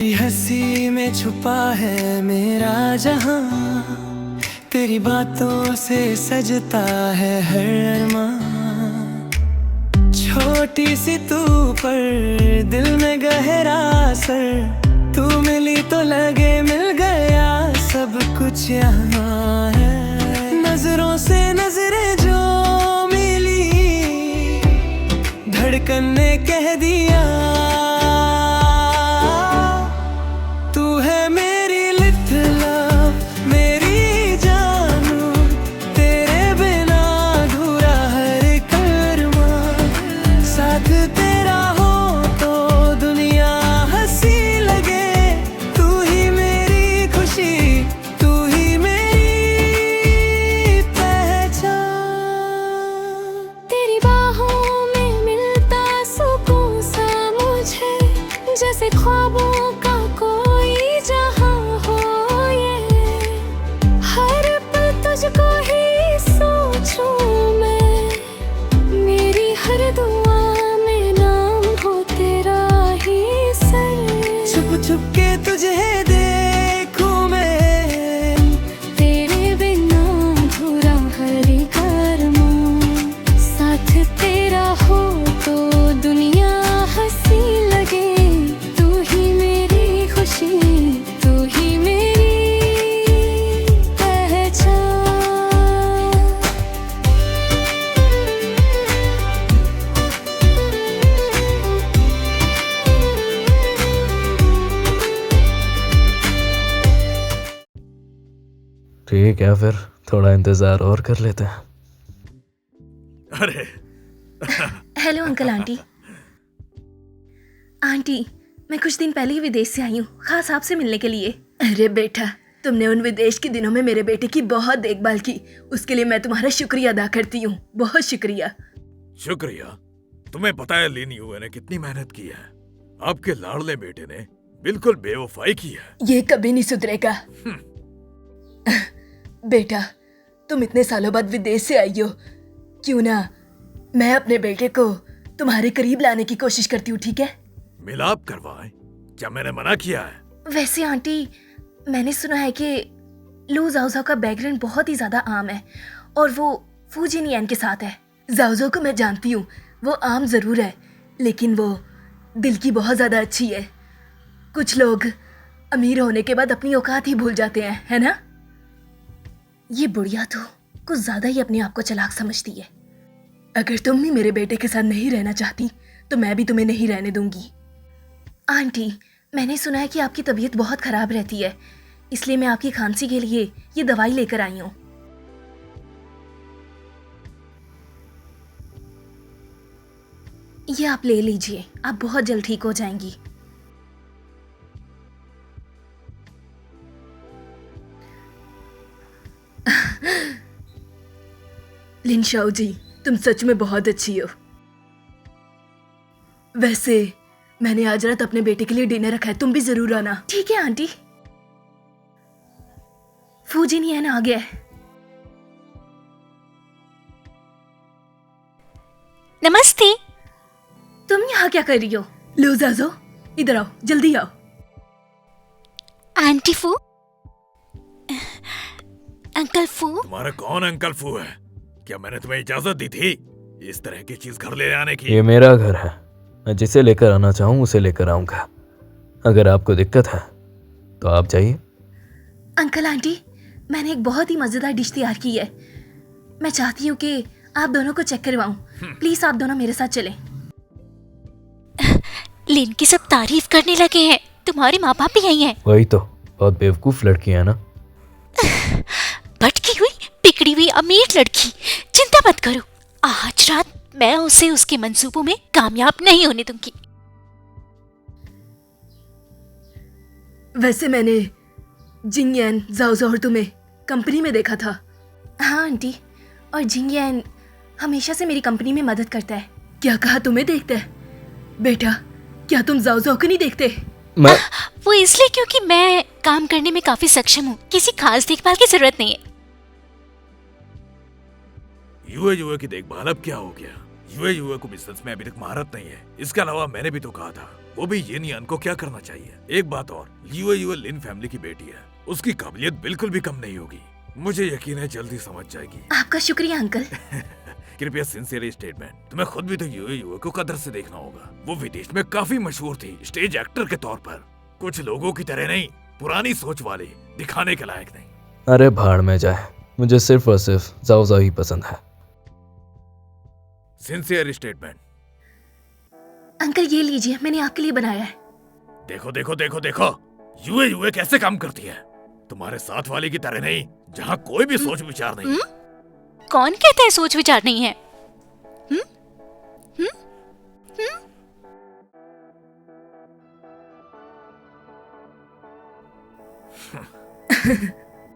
हंसी में छुपा है मेरा जहां, तेरी बातों से सजता है हर अरमां। छोटी सी तू पर दिल में गहरा असर, तू मिली तो लगे मिल गया सब कुछ यहाँ है। नजरों से नजरें जो मिली, धड़कन ने कह दिया जैसे ख्वाबों का कोई जहां हो ये, हर पल तुझको ही सोचूं मैं, मेरी हर दुआ में नाम हो तेरा ही सर। छुप छुप के तुझे देखूं मैं, तेरे बिना अधूरा हर एक अरमां, साथ तेरा हो तो दुनिया हंसी लगे, तू ही मेरी पहचान। ठीक है, फिर थोड़ा इंतजार और कर लेते हैं। अरे हेलो अंकल आंटी। आंटी, मैं कुछ दिन पहले ही विदेश से आई हूँ, खास आपसे मिलने के लिए। अरे बेटा, तुमने उन विदेश के दिनों में मेरे बेटे की बहुत देखभाल की, उसके लिए मैं तुम्हारा शुक्रिया अदा करती हूँ। बहुत शुक्रिया। शुक्रिया? तुम्हें पता है लिन युए ने कितनी मेहनत की है? आपके लाडले बेटे ने बिल्कुल बेवफाई की है। ये कभी नहीं सुधरेगा। बेटा, तुम इतने सालों बाद विदेश से आई हो, क्यों ना मैं अपने बेटे को तुम्हारे करीब लाने की कोशिश करती हूँ, ठीक है? मिलाप करवाएं? क्या मैंने मना किया है? वैसे आंटी, मैंने सुना है कि लू जाओजाओ का बैकग्राउंड बहुत ही ज्यादा आम है और वो फू जिनयान के साथ है। जाओजाओ को मैं जानती हूँ, वो आम जरूर है लेकिन वो दिल की बहुत ज्यादा अच्छी है। कुछ लोग अमीर होने के बाद अपनी औकात ही भूल जाते हैं, है ना? ये बुढ़िया तो कुछ ज्यादा ही अपने आप को चालाक समझती है। अगर तुम भी मेरे बेटे के साथ नहीं रहना चाहती तो मैं भी तुम्हें नहीं रहने दूंगी। आंटी, मैंने सुना है कि आपकी तबीयत बहुत खराब रहती है, इसलिए मैं आपकी खांसी के लिए ये दवाई लेकर आई हूँ। ये आप ले लीजिए, आप बहुत जल्द ठीक हो जाएंगी। लिन शाओ जी, तुम सच में बहुत अच्छी हो। वैसे मैंने आज रात अपने बेटे के लिए डिनर रखा है, तुम भी जरूर आना। ठीक है आंटी। फू जिनयान आ गया है। नमस्ते। तुम यहाँ क्या कर रही हो? लो जाओ, इधर आओ, जल्दी आओ। आंटी फू, अंकल फू। तुम्हारा कौन अंकल फू है? क्या मैंने तुम्हें इजाजत दी थी इस तरह की चीज घर ले आने की? ये मेरा घर है, मैं जिसे लेकर आना चाहूँ उसे लेकर आऊंगा। अगर आपको दिक्कत है तो आप जाइए। अंकल आंटी, मैंने एक बहुत ही मजेदार डिश तैयार की है, मैं चाहती हूँ कि आप दोनों को चेक करवाऊं। प्लीज आप दोनों मेरे साथ चलें। लिन की सब तारीफ करने लगे हैं, तुम्हारे माँ बाप भी यही हैं। वही तो, बहुत बेवकूफ लड़की है ना। भटकी हुई बिगड़ी हुई अमीर लड़की, चिंता मत करो, आज रात मैं उसे उसके मंसूबों में कामयाब नहीं होने दूंगी। वैसे मैंने जिनयान, जाओजाओ और तुम्हें कंपनी में देखा था। हाँ आंटी, और जिनयान हमेशा से मेरी कंपनी में मदद करता है। क्या कहा, तुम्हें देखता है? बेटा, क्या तुम जाओजाओ को नहीं देखते? मैं वो इसलिए क्योंकि मैं काम करने में काफी सक्षम हूँ, किसी खास देखभाल की जरूरत नहीं है। युए युए की देखभाल अब क्या हो गया? यूए को बिजनेस में अभी तक महारत नहीं है। इसके अलावा मैंने भी तो कहा था, वो भी ये नियान को क्या करना चाहिए। एक बात और, यूए लिन फैमिली की बेटी है, उसकी काबिलियत बिल्कुल भी कम नहीं होगी। मुझे यकीन है जल्दी समझ जाएगी। आपका शुक्रिया अंकल। कृपया सिंसियर स्टेटमेंट। तुम्हें खुद भी तो यूए को कदर से देखना होगा। वो विदेश में काफी मशहूर थी स्टेज एक्टर के तौर पर। कुछ लोगों की तरह नहीं, पुरानी सोच वाले, दिखाने के लायक नहीं। अरे भाड़ में जाए, मुझे सिर्फ और सिर्फ जाओ ही पसंद है। Sincere statement. अंकल ये लीजिए, मैंने आपके लिए बनाया है। देखो देखो देखो देखो, यूए कैसे काम करती है। तुम्हारे साथ वाले की तरह नहीं, जहाँ कोई भी सोच विचार नहीं। कौन कहता है सोच विचार नहीं है?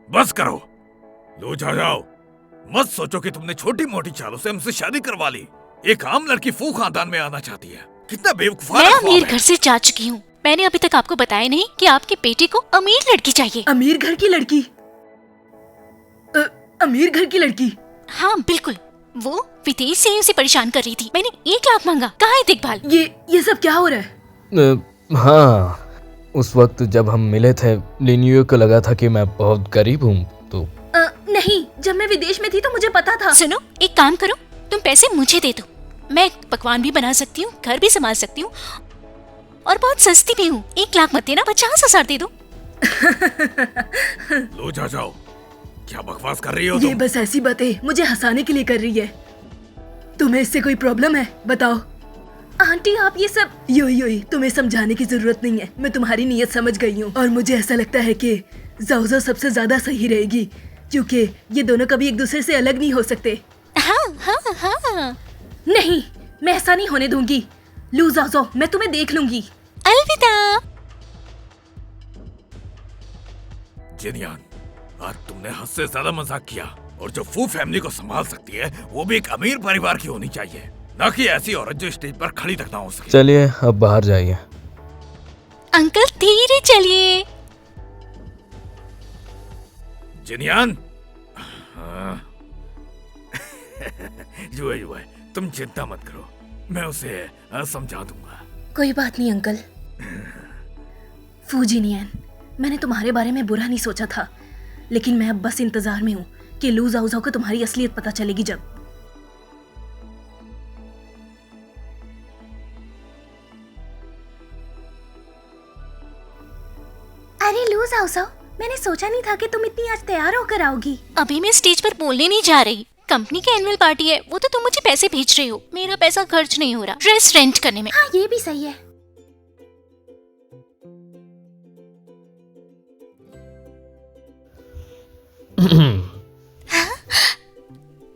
बस करो, लो जाओ। मत सोचो कि तुमने छोटी मोटी चालों से हमसे शादी करवा ली। एक आम लड़की फू खानदान में आना चाहती है। कितना बेवकूफाना मैं ख्वाब अमीर है। घर से जा चुकी हूँ। मैंने अभी तक आपको बताया नहीं कि आपके बेटे को अमीर लड़की चाहिए। अमीर घर की लड़की? अमीर घर की लड़की? हाँ बिल्कुल, वो विदेश से ही उसे परेशान कर रही थी। मैंने 1 लाख मांगा। कहाँ है देखभाल? ये सब क्या हो रहा है? हाँ, उस वक्त जब हम मिले थे, लिनियो को लगा था कि मैं बहुत गरीब हूँ, तो नहीं, जब मैं विदेश में थी तो मुझे पता था। सुनो, एक काम करो, तुम पैसे मुझे दे दो। मैं पकवान भी बना सकती हूँ, घर भी संभाल सकती हूँ, और बहुत सस्ती भी हूँ। 1 लाख मत देना, 50,000 दे दो। लो जाओ। क्या बकवास कर रही हो ये तुम? बस ऐसी बातें मुझे हंसाने के लिए कर रही है। तुम्हें इससे कोई प्रॉब्लम है? बताओ। आंटी आप ये सब योई तुम्हें समझाने की जरूरत नहीं है। मैं तुम्हारी नीयत समझ गई हूँ, और मुझे ऐसा लगता है कि जाओ सबसे ज्यादा सही रहेगी, क्योंकि ये दोनों कभी एक दूसरे से अलग नहीं हो सकते। हाँ। नहीं, मैं ऐसा नहीं होने दूंगी। लू जाओ, मैं तुम्हें देख लूंगी। अलविदा। जिनियान, आज तुमने हद से ज्यादा मजाक किया। और जो फू फैमिली को संभाल सकती है, वो भी एक अमीर परिवार की होनी चाहिए, ना कि ऐसी औरत जो स्टेज पर खड़ी तक ना हो सके। चलिए अब बाहर जाइए। अंकल धीरे चलिए। जिनियान। हाँ। यूए, तुम चिंता मत करो, मैं उसे समझा दूंगा। कोई बात नहीं अंकल। फूजिनियन, मैंने तुम्हारे बारे में बुरा नहीं सोचा था, लेकिन मैं अब बस इंतजार में हूँ कि लू जाओ को तुम्हारी असलियत पता चलेगी जब। अरे लू जाओ, मैंने सोचा नहीं था कि तुम इतनी आज तैयार होकर आओगी। अभी मैं स्टेज पर बोलने नहीं जा रही। कंपनी की एनुअल पार्टी है, वो तो तुम मुझे पैसे भेज रहे हो। मेरा पैसा खर्च नहीं हो रहा ड्रेस रेंट करने में। हाँ ये भी सही है।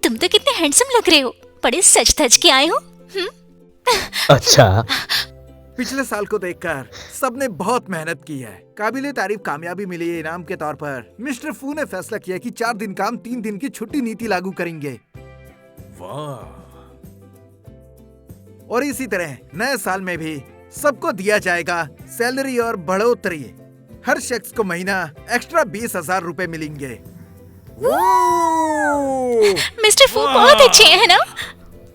तुम तो कितने हैंडसम लग रहे हो, बड़े सज धज के आए हो। अच्छा, पिछले साल को देखकर सबने बहुत मेहनत की है। काबिले तारीफ कामयाबी मिली है इनाम के तौर पर। मिस्टर फू ने फैसला किया कि 4 दिन काम 3 दिन की छुट्टी नीति लागू करेंगे। वाह। और इसी तरह नए साल में भी सबको दिया जाएगा सैलरी और बढ़ोतरी। हर शख्स को महीना एक्स्ट्रा 20,000 रुपए मिलेंगे। मिस्टर फू बहुत अच्छे हैं ना?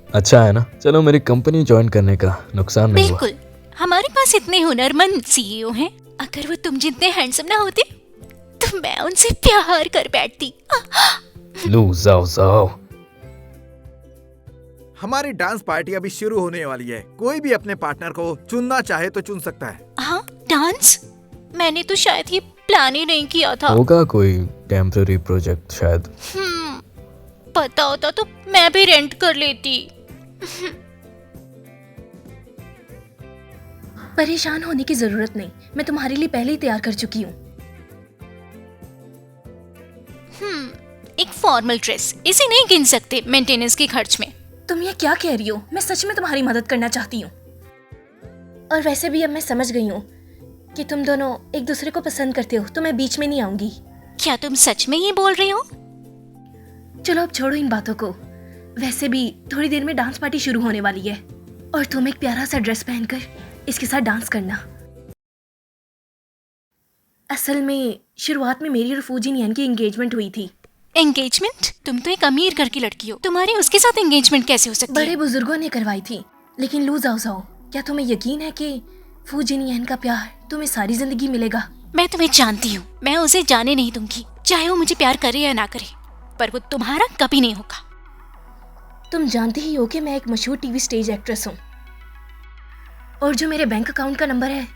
अच्छा है ना। चलो, मेरी कंपनी ज्वाइन करने का नुकसान नहीं हुआ। बिल्कुल, हमारे पास इतने हुनरमंद सीईओ हैं। अगर वो तुम जितने हैंडसम ना होते तो मैं उनसे प्यार कर बैठती। लू जाओ। हमारी डांस पार्टी अभी शुरू होने वाली है। कोई भी अपने पार्टनर को चुनना चाहे तो चुन सकता है। हाँ, डांस? मैंने तो शायद ये प्लान ही नहीं किया था। होगा कोई टेम्पररी प्रोजेक्ट शायद। पता होता तो मैं भी रेंट कर लेती। परेशान होने की जरूरत नहीं, मैं तुम्हारे लिए पहले ही तैयार कर चुकी हूँ। एक फॉर्मल ड्रेस, इसे नहीं गिन सकते मेंटेनेंस के खर्च में। तुम ये क्या कह रही हो? मैं सच में तुम्हारी मदद करना चाहती हूँ। और वैसे भी अब मैं समझ गई हूँ कि तुम दोनों एक दूसरे को पसंद करते हो, तो मैं बीच में नहीं आऊंगी। क्या तुम सच में ये बोल रही हो? चलो अब छोड़ो इन बातों को। वैसे भी थोड़ी देर में डांस पार्टी शुरू होने वाली है, और तुम एक प्यारा सा ड्रेस पहनकर इसके साथ डांस करना। असल में शुरुआत में मेरी और फूजिन यान की एंगेजमेंट हुई थी, एंगेजमेंट? तुम तो एक अमीर घर की लड़की हो, तुम्हारी उसके साथ एंगेजमेंट कैसे हो सकती बड़े है? बुजुर्गों ने करवाई थी। लेकिन लू जाओ जाओ, क्या तुम्हें यकीन है कि फू जिनयान का प्यार तुम्हें सारी जिंदगी मिलेगा? मैं तुम्हें जानती हूँ, मैं उसे जाने नहीं दूंगी, चाहे वो मुझे प्यार करे या ना करे, पर वो तुम्हारा कभी नहीं होगा। तुम जानती ही हो कि मैं एक मशहूर टीवी स्टेज एक्ट्रेस हूँ, और जो मेरे बैंक अकाउंट का नंबर है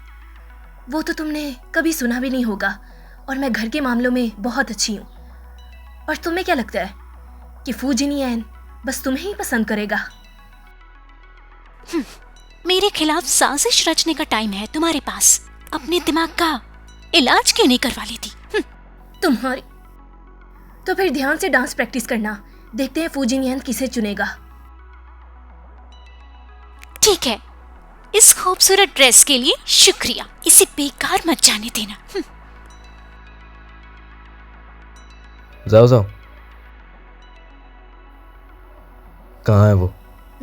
वो तो तुमने कभी सुना भी नहीं होगा, और मैं घर के मामलों में बहुत अच्छी हूँ। और तुम्हें क्या लगता है कि फू जिनयान बस तुम्हें ही पसंद करेगा? मेरे खिलाफ साजिश रचने का टाइम है तुम्हारे पास, अपने दिमाग का इलाज क्यों नहीं करवा लेती? तुम्हारी तो फिर ध्यान से डांस प्रैक्टिस करना, देखते हैं फू जिनयान किसे चुनेगा। ठीक है, इस खूबसूरत ड्रेस के लिए शुक्रिया, इसे बेकार मत जाने देना। जाओ जाओ, कहाँ है वो?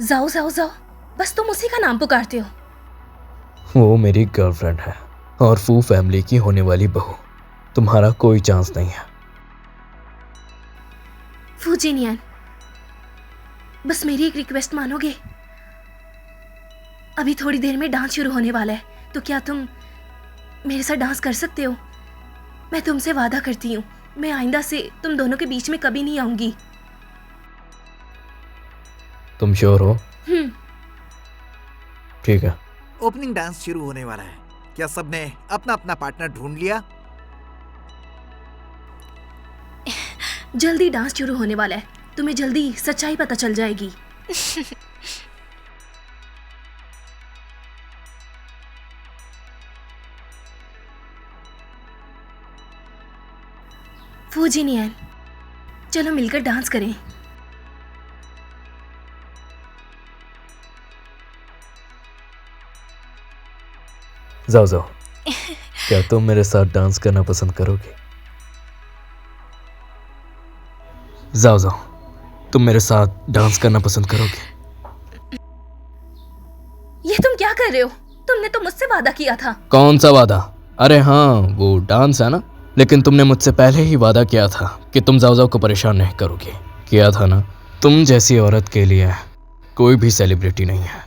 जाओ जाओ जाओ, बस तुम उसी का नाम पुकारते हो। वो मेरी गर्लफ्रेंड है और फू फैमिली की होने वाली बहू। तुम्हारा कोई चांस नहीं है। फू जिनयान, बस मेरी एक रिक्वेस्ट मानोगे? अभी थोड़ी देर में डांस शुरू होने वाला है, तो क्या तुम मेरे साथ डांस कर सकते हो? मैं तुमसे वादा करती हूँ, मैं आइंदा से तुम दोनों के बीच में कभी नहीं आऊंगी। तुम श्योर हो? ठीक है। ओपनिंग डांस शुरू होने वाला है। क्या सबने अपना अपना पार्टनर ढूंढ लिया? जल्दी डांस शुरू होने वाला है, तुम्हें जल्दी सच्चाई पता चल जाएगी। फू जिनयान, चलो मिलकर डांस करें। जाओ जाओ, क्या तुम मेरे साथ डांस करना पसंद करोगे? जाओ जाओ, तुम मेरे साथ डांस करना पसंद करोगे? ये तुम क्या कर रहे हो? तुमने तो मुझसे वादा किया था। कौन सा वादा? अरे हाँ, वो डांस है ना। लेकिन तुमने मुझसे पहले ही वादा किया था कि तुम जाओ जाओ को परेशान नहीं करोगे। किया था ना? तुम जैसी औरत के लिए कोई भी सेलिब्रिटी नहीं है।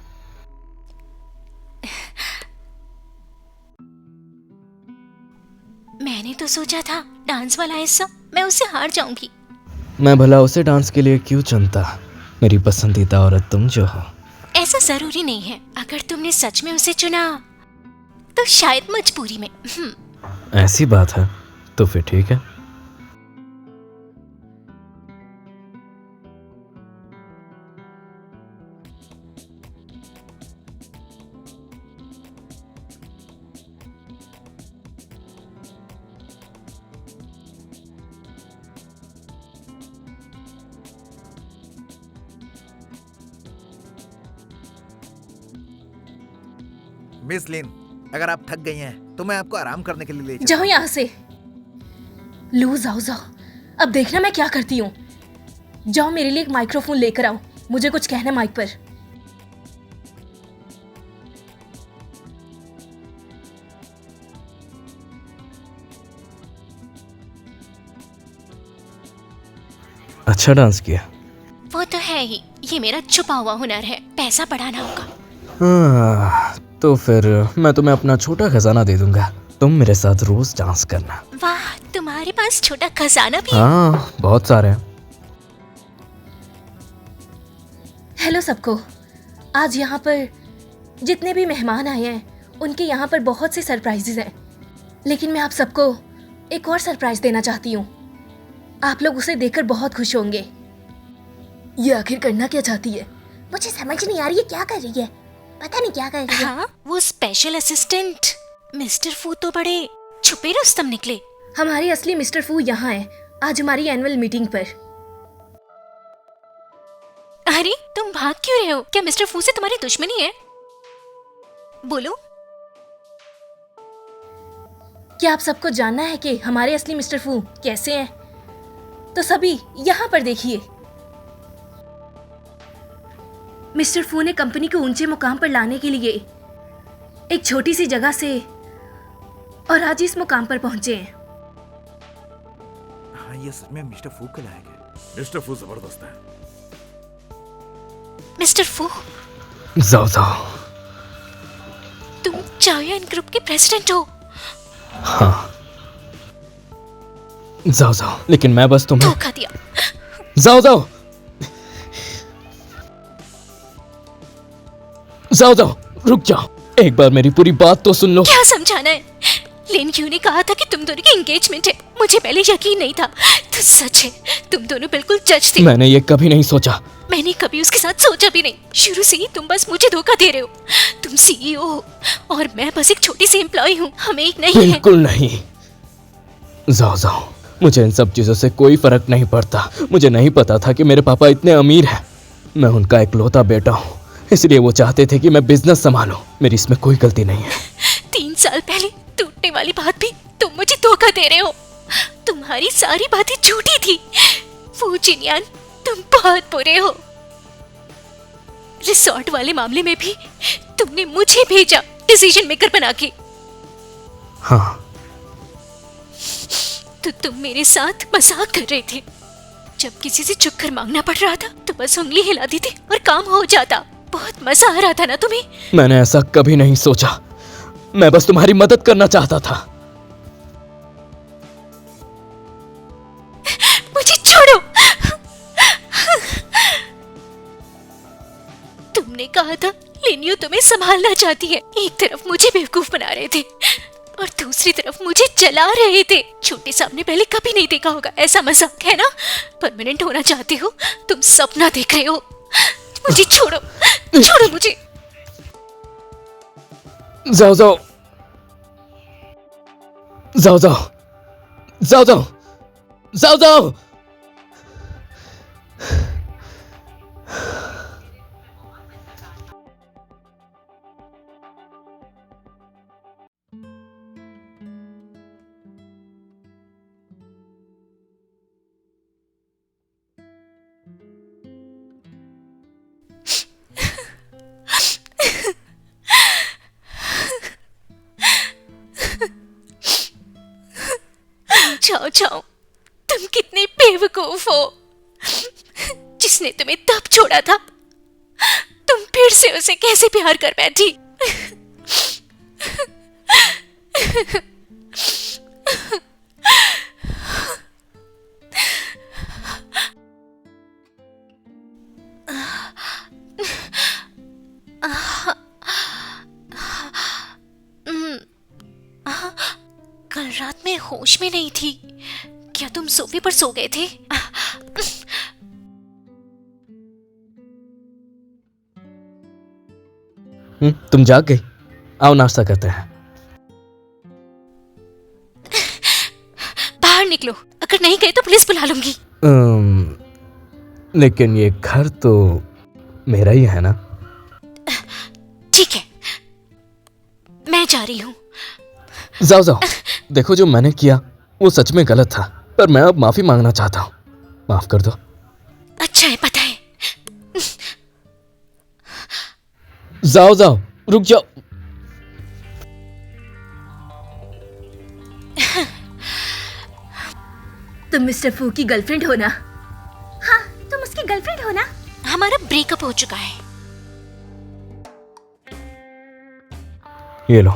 मैंने तो सोचा था डांस वाला हिस्सा मैं उससे हार जाऊंगी। मैं भला उसे डांस के लिए क्यों चुनता? मेरी पसंदीदा औरत तुम जो हो। ऐसा जरूरी नहीं है, अगर तुमने सच में उसे चुना तो शायद मजबूरी में। ऐसी बात है तो फिर ठीक है। मिस लिन, अगर आप थक गई हैं तो मैं आपको आराम करने के लिए ले जाओ यहाँ से। लू जाओ जाओ, अब देखना मैं क्या करती हूँ। जाओ मेरे लिए एक माइक्रोफोन लेकर आओ, मुझे कुछ कहना है माइक पर। अच्छा डांस किया। वो तो है ही, ये मेरा छुपा हुआ हुनर है, पैसा बढ़ाना होगा। तो फिर मैं तुम्हें अपना छोटा खजाना दे दूंगा, तुम मेरे साथ रोज डांस करना। वाह, तुम्हारे पास छोटा खजाना भी है। हाँ, बहुत सारे हैं। हेलो सबको, आज यहाँ पर जितने भी मेहमान आए हैं उनके यहाँ पर बहुत से सरप्राइजेज हैं, लेकिन मैं आप सबको एक और सरप्राइज देना चाहती हूँ। आप लोग उसे देखकर बहुत खुश होंगे। ये आखिर करना क्या चाहती है? मुझे समझ नहीं आ रही है क्या कर रही है, पता नहीं क्या कर रही है। हाँ, वो स्पेशल असिस्टेंट मिस्टर फू तो बड़े छुपे रुस्तम निकले। हमारे असली मिस्टर फू यहाँ है आज हमारी एनुअल मीटिंग पर। अरे तुम भाग क्यों रहे हो? क्या मिस्टर फू से तुम्हारी दुश्मनी है? बोलो। क्या आप सबको जानना है कि हमारे असली मिस्टर फू कैसे हैं? तो सभी यहाँ पर देखिए। मिस्टर फू ने कंपनी को ऊंचे मुकाम पर लाने के लिए एक छोटी सी जगह से और आज इस मुकाम पर पहुंचे हैं। हाँ, ये सच में मिस्टर फू के लायक है। मिस्टर फू जबरदस्त है। मिस्टर फू, जाओ जाओ। तुम चाओयान ग्रुप के प्रेसिडेंट हो। हाँ, जाओ जाओ, लेकिन मैं बस तुम्हें धोखा दिया। जाओ जाओ जाओ जाओ, रुक जाओ, एक बार मेरी पूरी बात तो सुन लो। क्या समझाना है? लिन क्यू ने कहा था कि तुम दोनों की एंगेजमेंट है। मुझे पहले यकीन नहीं था। तो सच है, तुम दोनों बिल्कुल जज थे। मैंने ये कभी नहीं सोचा। मैंने कभी उसके साथ सोचा भी नहीं। शुरू से ही तुम बस मुझे धोखा दे रहे हो। तुम सीईओ हो और मैं बस एक छोटी सी एम्प्लॉय हूँ। हम एक नहीं है। बिल्कुल नहीं। जाओ जाओ, मुझे इन सब चीजों से कोई फर्क नहीं पड़ता। मुझे नहीं पता था कि मेरे पापा इतने अमीर हैं। मैं उनका इकलौता बेटा हूँ, इसलिए वो चाहते थे कि मैं बिजनेस संभालूं। मेरी इसमें कोई गलती नहीं है। 3 साल पहले टूटने वाली बात भी तुम मुझे धोखा दे रहे हो। तुम्हारी सारी बातें झूठी थी। फू जिनयान, तुम बहुत बुरे हो। रिसोर्ट वाले मामले में भी तुमने मुझे भेजा डिसीजन मेकर बना के। हाँ, तो तुम मेरे साथ मजाक कर रहे थे। जब किसी से चुप कर मांगना पड़ रहा था तो बस उंगली हिलाती थी और काम हो जाता। बहुत मजा आ रहा था ना तुम्हें? मैंने ऐसा कभी नहीं सोचा। मैं बस तुम्हारी मदद करना चाहता था। मुझे छोड़ो। तुमने कहा था लिन्यू तुम्हें संभालना चाहती है। एक तरफ मुझे बेवकूफ बना रहे थे और दूसरी तरफ मुझे जला रहे थे। छोटे साहब ने पहले कभी नहीं देखा होगा ऐसा मजाक, है ना? परमानेंट होना चाहते हो, तुम सपना देख रहे हो। मुझे छोड़ो, छोड़ो मुझे। जाओ जाओ जाओ जाओ जाओ जाओ जाओ जाओ। जाओ जाओ, तुम कितने बेवकूफ हो। जिसने तुम्हें तब छोड़ा था, तुम फिर से उसे कैसे प्यार कर बैठी। कल रात में होश में नहीं थी। क्या तुम सोफे पर सो गए थे? तुम जाग गई? आओ नाश्ता करते हैं। बाहर निकलो, अगर नहीं गए तो पुलिस बुला लूंगी। लेकिन ये घर तो मेरा ही है ना? ठीक है, मैं जा रही हूँ। जाओ जाओ, देखो जो मैंने किया वो सच में गलत था, पर मैं अब माफी मांगना चाहता हूँ। माफ कर दो। अच्छा है, पता है। जाओ जाओ, रुक जाओ। तुम मिस्टर फू की गर्लफ्रेंड हो ना? हाँ, तुम उसकी गर्लफ्रेंड हो ना? हमारा ब्रेकअप हो चुका है। ये लो,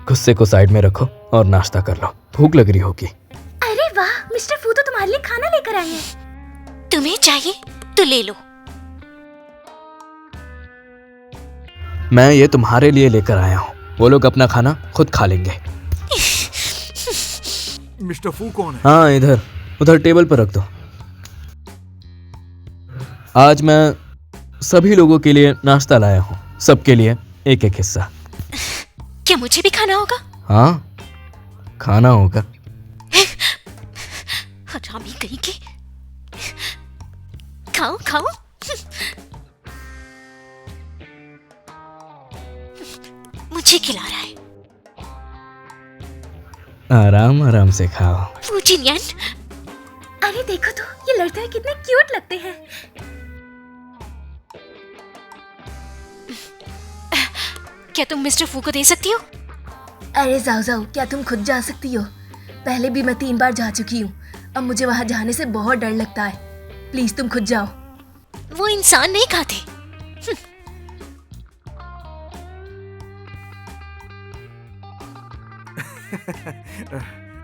गुस्से को साइड में रखो और नाश्ता कर लो। भूख लग रही होगी। अरे वाह, मिस्टर फू तो तुम्हारे लिए खाना लेकर आए हैं। तुम्हें चाहिए तो ले लो। मैं ये तुम्हारे लिए लेकर आया हूँ। वो लोग अपना खाना खुद खा लेंगे। मिस्टर फू कौन है? हाँ, इधर उधर टेबल पर रख दो। आज मैं सभी लोगों के लिए नाश्ता लाया हूँ, सबके लिए एक एक हिस्सा। क्या मुझे भी खाना होगा? हाँ, खाना होगा। हरामी कहीं के। खाओ खाओ। मुझे खिला रहा है। आराम आराम से खाओ। फू जिनयान, अरे देखो तो, ये लड़ते हुए कितने क्यूट लगते हैं। क्या तुम मिस्टर फू को दे सकती हो? अरे जाओ जाओ, क्या तुम खुद जा सकती हो? पहले भी मैं 3 बार जा चुकी हूँ। अब मुझे वहां जाने से बहुत डर लगता है। प्लीज तुम खुद जाओ। वो इंसान नहीं खाते।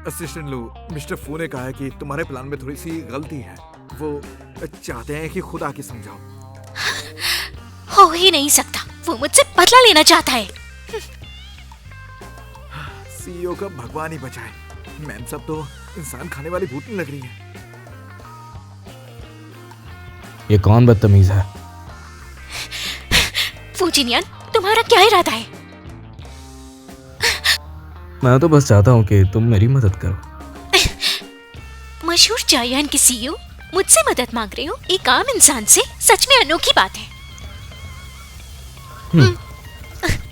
असिस्टेंट लू, मिस्टर फू ने कहा है कि तुम्हारे प्लान में थोड़ी सी गलती है। वो चाहते हैं कि खुद आके समझाओ। हो ही नहीं सकता, वो मुझसे बदला लेना चाहता है। सीईओ का भगवान ही बचाए। मैम सब तो इंसान खाने वाली भूतनी लग रही है। ये कौन बदतमीज है? फूजिनियन, तुम्हारा क्या इरादा है? मैं तो बस चाहता हूँ कि तुम मेरी मदद करो। मशहूर जायान के सीईओ मुझसे मदद मांग रहे हो एक आम इंसान से? सच में अनोखी बात है।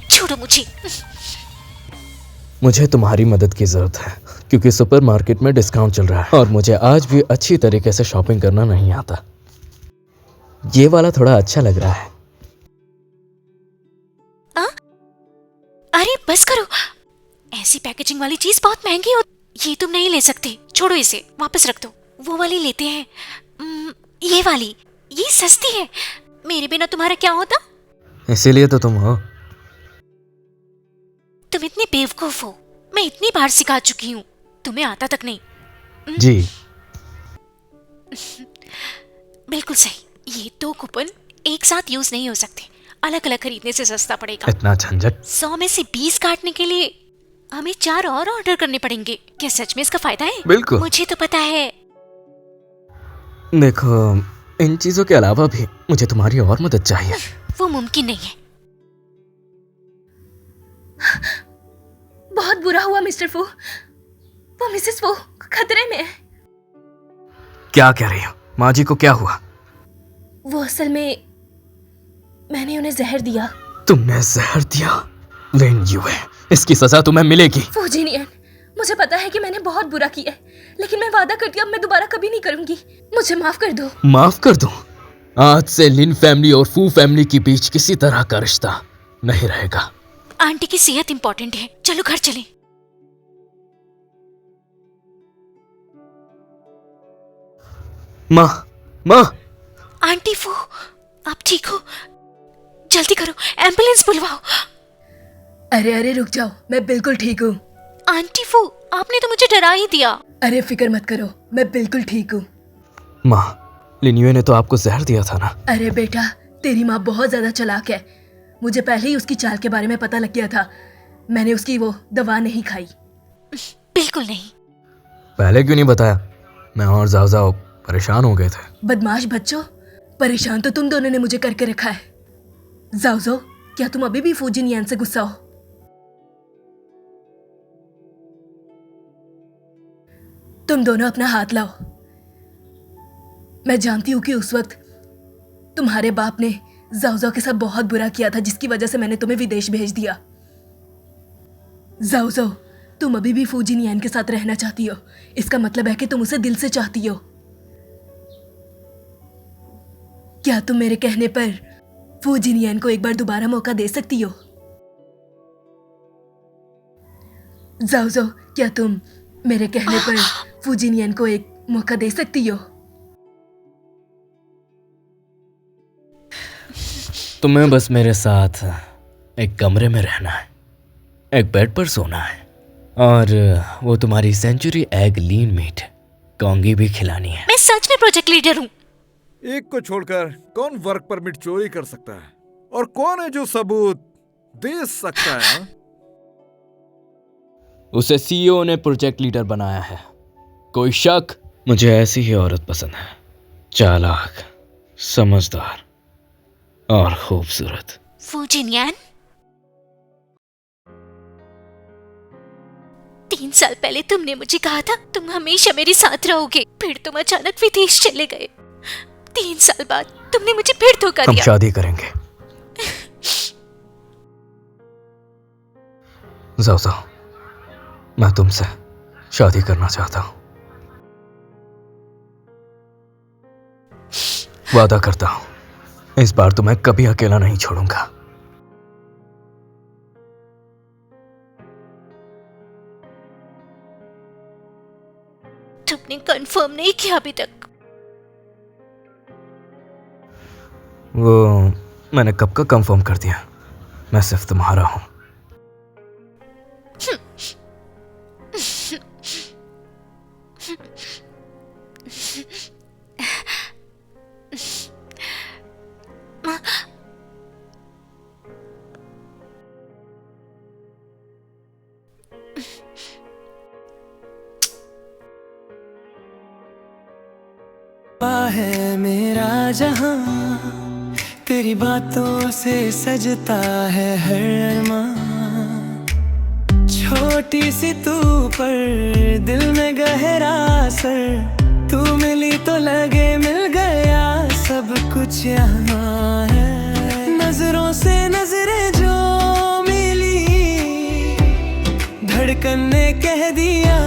छोड़ो मुझे। मुझे तुम्हारी मदद की जरूरत है क्योंकि सुपरमार्केट में डिस्काउंट चल रहा है और मुझे आज भी अच्छी तरीके से शॉपिंग करना नहीं आता। ये वाला थोड़ा अच्छा लग रहा है। अरे बस करो, ऐसी पैकेजिंग वाली चीज बहुत महंगी हो। ये तुम नहीं ले सकते, छोड़ो इसे, वापस रख दो। वो वाली लेते हैं। ये वाली, ये सस्ती है। मेरे बिना तुम्हारा क्या होता? इसीलिए तो तुम हो। तुम इतने बेवकूफ हो, मैं इतनी बार सिखा चुकी हूँ, तुम्हें आता तक नहीं। जी बिल्कुल सही। ये 2 कूपन एक साथ यूज नहीं हो सकते, अलग अलग खरीदने से सस्ता पड़ेगा। इतना झंझट। 100 में से 20 काटने के लिए हमें 4 और ऑर्डर करने पड़ेंगे। क्या सच में इसका फायदा है? बिल्कुल। मुझे तो पता है। देखो, इन चीजों के अलावा भी मुझे तुम्हारी और मदद चाहिए। वो मुमकिन नहीं है। बहुत बुरा हुआ मिस्टर फू। वो मिसेस फू खतरे में है। क्या कह रही हो? माँ जी को क्या हुआ? वो असल में मैंने उन्हें जहर दिया। तुमने जहर दिया? लेन यू है, इसकी सजा तुम्हें मिलेगी। फूजिनियन, मुझे पता है कि मैंने बहुत बुरा किया है, लेकिन मैं वादा करती हूँ अब मैं दोबारा कभी नहीं करूंगी। मुझे माफ कर दो। माफ कर दूं? आज से लिन फैमिली और फू फैमिली के बीच किसी तरह का रिश्ता नहीं रहेगा। आंटी की सेहत इंपॉर्टेंट है, चलो घर चलें। माँ, माँ। आंटी फू, आप ठीक हो? जल्दी करो, एम्बुलेंस बुलवाओ। अरे अरे रुक जाओ, मैं बिल्कुल ठीक हूँ। आंटी फू, आपने तो मुझे डरा ही दिया। अरे फिक्र मत करो, मैं बिल्कुल ठीक हूँ। माँ, लिन्युए ने तो आपको जहर दिया था ना? अरे बेटा, तेरी माँ बहुत ज्यादा चालाक है। मुझे पहले ही उसकी चाल के बारे में पता लग गया था। मैंने उसकी वो दवा नहीं खाई। बिल्कुल नहीं। पहले क्यों नहीं बताया? मैं और जाओ परेशान हो गए थे। बदमाश बच्चों, परेशान तो तुम दोनों ने मुझे करके रखा है। जाओ, क्या तुम अभी भी फूजिनियन से गुस्सा हो? तुम दोनों अपना हाथ लाओ। मैं जानती हूं कि उस वक्त तुम्हारे बाप ने जाओ के साथ बहुत बुरा किया था, जिसकी वजह से मैंने तुम्हें विदेश भेज दिया। जाओ, तुम अभी भी फूजिनियन के साथ रहना चाहती हो। इसका मतलब है कि तुम उसे दिल से चाहती हो। क्या तुम मेरे कहने पर फूजिनियन को एक बार दोबारा मौका दे सकती हो? जाओ, क्या तुम मेरे कहने पर फूजिनियन को एक मौका दे सकती हो? तुम्हें बस मेरे साथ एक कमरे में रहना है, एक बेड पर सोना है और वो तुम्हारी सेंचुरी एग लीन मीट कौंगी भी खिलानी है। मैं सच में प्रोजेक्ट लीडर हूँ। एक को छोड़कर कौन वर्क परमिट चोरी कर सकता है? और कौन है जो सबूत दे सकता है? उसे सीईओ ने प्रोजेक्ट लीडर बनाया है। कोई शक? मुझे ऐसी ही औरत पसंद है, चालाक, समझदार और खूबसूरत। फूजिनियन, 3 साल पहले तुमने मुझे कहा था तुम हमेशा मेरे साथ रहोगे, फिर तुम अचानक विदेश चले गए। 3 साल बाद तुमने मुझे फिर धोखा हम दिया। शादी करेंगे। जाओ, मैं तुमसे शादी करना चाहता हूँ। वादा करता हूँ, इस बार तो मैं कभी अकेला नहीं छोड़ूंगा। तुमने कंफर्म नहीं किया अभी तक। वो मैंने कब का कंफर्म कर दिया, मैं सिर्फ तुम्हारा हूँ। है मेरा जहां, तेरी बातों से सजता है हर अरमान। छोटी सी तू पर दिल में गहरा असर, तू मिली तो लगे मिल गया सब कुछ यहाँ है। नजरों से नजरें जो मिली, धड़कन ने कह दिया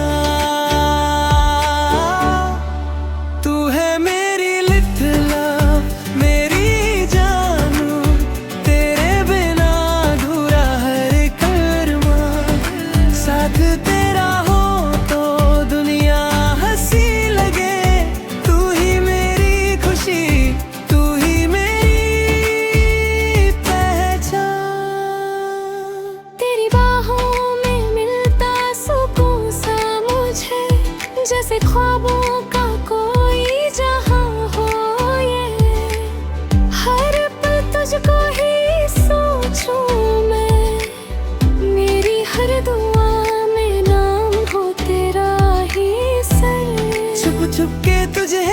जैसे ख्वाबों का कोई जहां हो ये, हर पल तुझको ही सोचूं मैं, मेरी हर दुआ में नाम हो तेरा ही सर। छुप छुप के तुझे